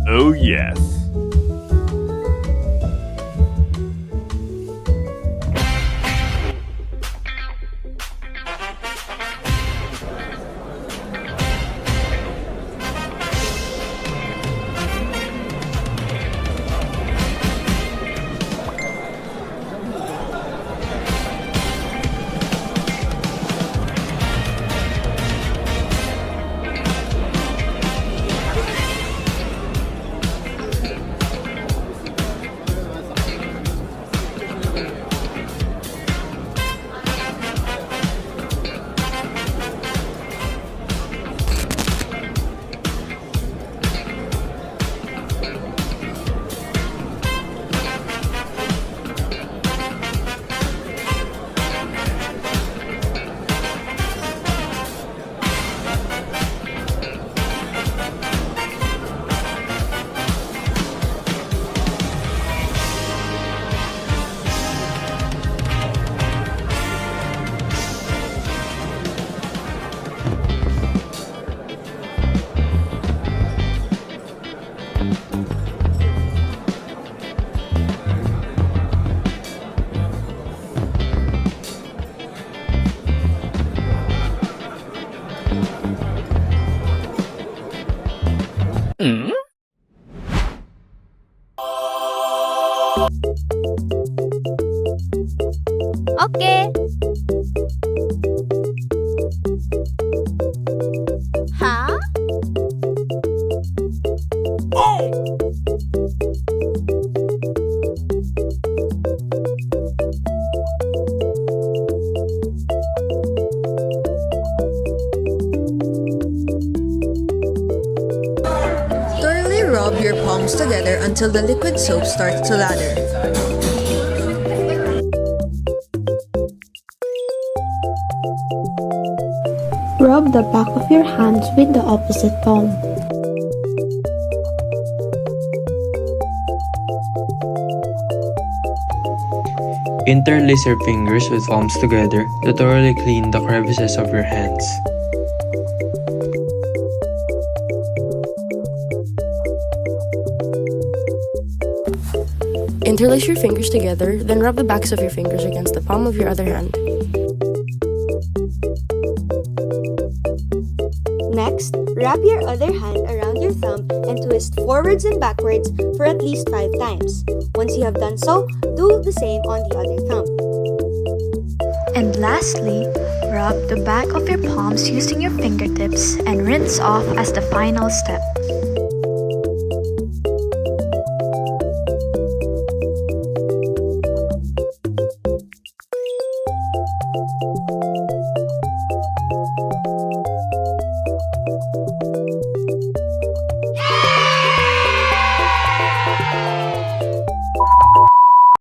Oh yes. Okay. Huh? Thoroughly rub your palms together until the liquid soap starts to lather. Rub the back of your hands with the opposite palm. Interlace your fingers with palms together to thoroughly clean the crevices of your hands. Interlace your fingers together, then rub the backs of your fingers against the palm of your other hand. Next, wrap your other hand around your thumb and twist forwards and backwards for at least 5 times. Once you have done so, do the same on the other thumb. And lastly, rub the back of your palms using your fingertips and rinse off as the final step.